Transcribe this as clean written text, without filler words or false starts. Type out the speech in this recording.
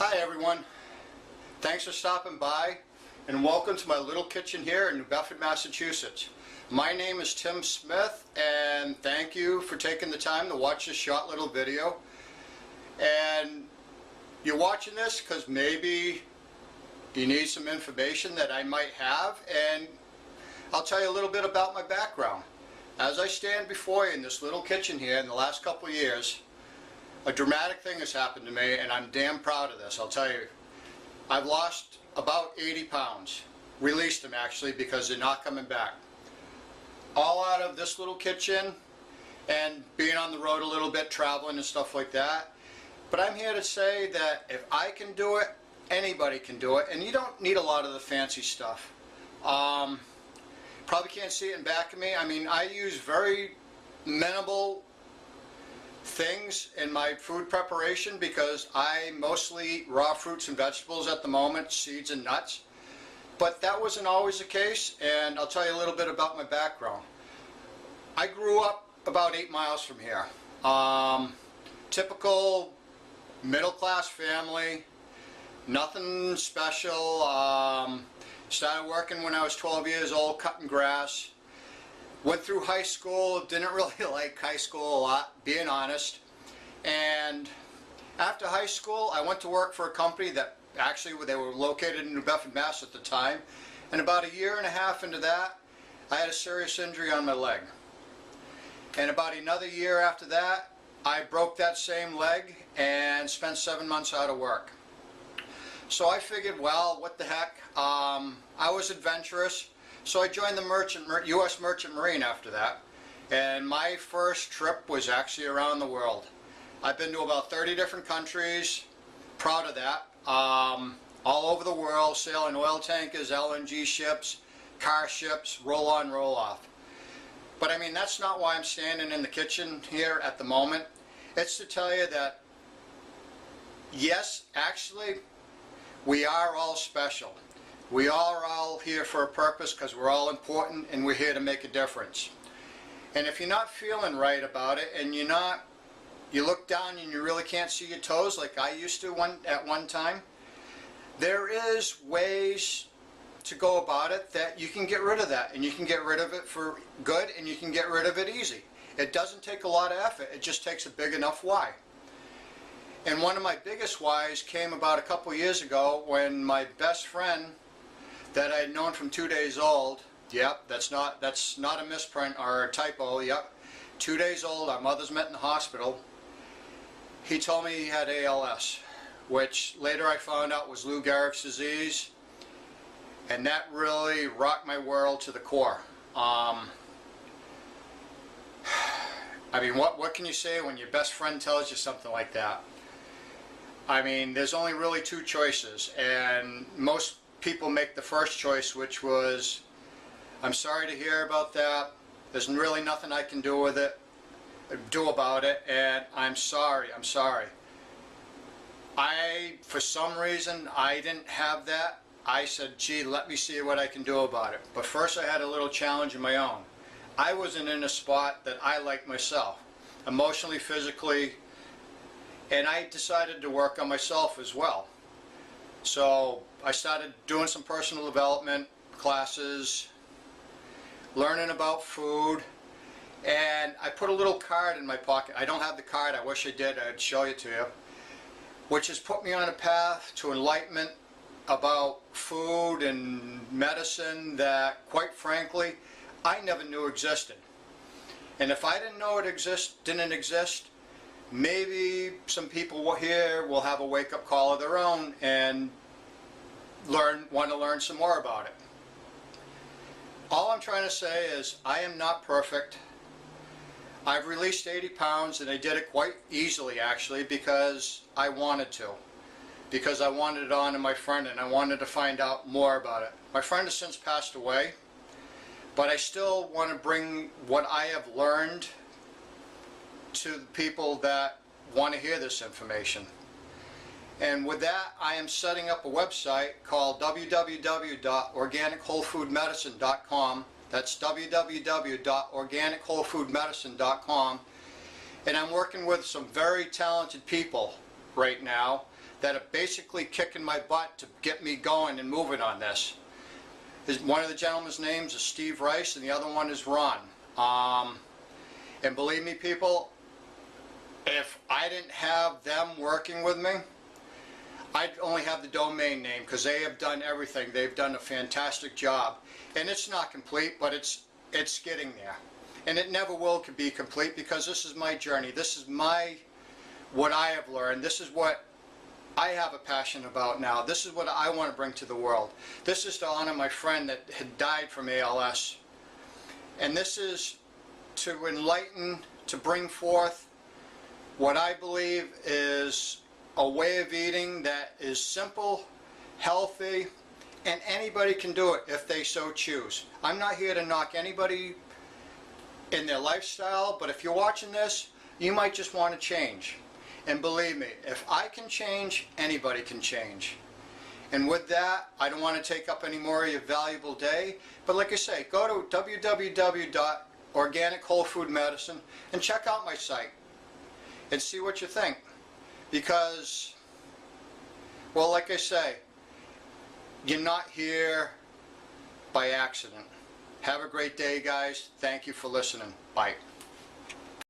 Hi everyone, thanks for stopping by and welcome to my little kitchen here in New Bedford, Massachusetts. My name is Tim Smith and thank you for taking the time to watch this short little video. And you're watching this because maybe you need some information that I might have, and I'll tell you a little bit about my background. As I stand before you in this little kitchen here in the last couple of years, a dramatic thing has happened to me and I'm damn proud of this. I'll tell you, I've lost about 80 pounds. Released them actually because they're not coming back. All out of this little kitchen and being on the road a little bit, traveling and stuff like that. But I'm here to say that if I can do it, anybody can do it, and you don't need a lot of the fancy stuff. Probably can't see it in back of me. I mean, I use very minimal things in my food preparation because I mostly eat raw fruits and vegetables at the moment, seeds and nuts. But that wasn't always the case, and I'll tell you a little bit about my background. I grew up about 8 miles from here. Typical middle-class family, nothing special. Started working when I was 12 years old, cutting grass. Went through high school, didn't really like high school a lot, being honest. And after high school, I went to work for a company that actually they were located in New Bedford, Mass at the time. And about a year and a half into that, I had a serious injury on my leg. And about another year after that, I broke that same leg and spent 7 months out of work. So I figured, well, what the heck, I was adventurous. So I joined the U.S. Merchant Marine after that, and my first trip was actually around the world. I've been to about 30 different countries, proud of that, all over the world, sailing oil tankers, LNG ships, car ships, roll-on, roll-off. But I mean, that's not why I'm standing in the kitchen here at the moment. It's to tell you that, yes, actually, we are all special. We are all here for a purpose because we're all important and we're here to make a difference. And if you're not feeling right about it and you look down and you really can't see your toes like I used to at one time, there is ways to go about it that you can get rid of that, and you can get rid of it for good and you can get rid of it easy. It doesn't take a lot of effort, it just takes a big enough why. And one of my biggest whys came about a couple years ago when my best friend that I had known from 2 days old, yep, that's not a misprint or a typo, yep, 2 days old, our mothers met in the hospital. He told me he had ALS, which later I found out was Lou Gehrig's disease, and that really rocked my world to the core. I mean, what can you say when your best friend tells you something like that? I mean, there's only really two choices, and most people make the first choice, which was, I'm sorry to hear about that, there's really nothing I can do about it, and I'm sorry. For some reason, I didn't have that. I said, gee, let me see what I can do about it. But first I had a little challenge of my own. I wasn't in a spot that I liked myself, emotionally, physically, and I decided to work on myself as well. So I started doing some personal development classes, learning about food, and I put a little card in my pocket. I don't have the card, I wish I did, I'd show it to you, which has put me on a path to enlightenment about food and medicine that, quite frankly, I never knew existed. And if I didn't know it didn't exist, maybe some people here will have a wake-up call of their own and want to learn some more about it. All I'm trying to say is I am not perfect. I've released 80 pounds and I did it quite easily actually because I wanted to. Because I wanted it on to my friend and I wanted to find out more about it. My friend has since passed away, but I still want to bring what I have learned to the people that want to hear this information. And with that, I am setting up a website called www.organicwholefoodmedicine.com. That's www.organicwholefoodmedicine.com. And I'm working with some very talented people right now that are basically kicking my butt to get me going and moving on this. One of the gentlemen's names is Steve Rice and the other one is Ron. And believe me, people, if I didn't have them working with me, I'd only have the domain name because they have done everything. They've done a fantastic job. And it's not complete, but it's getting there. And it never will be complete because this is my journey. This is what I have learned. This is what I have a passion about now. This is what I want to bring to the world. This is to honor my friend that had died from ALS. And this is to enlighten, to bring forth what I believe is a way of eating that is simple, healthy, and anybody can do it if they so choose. I'm not here to knock anybody in their lifestyle, but if you're watching this, you might just want to change. And believe me, if I can change, anybody can change. And with that, I don't want to take up any more of your valuable day, but like I say, go to www.organicwholefoodmedicine and check out my site and see what you think. Because, well, like I say, you're not here by accident. Have a great day, guys. Thank you for listening. Bye.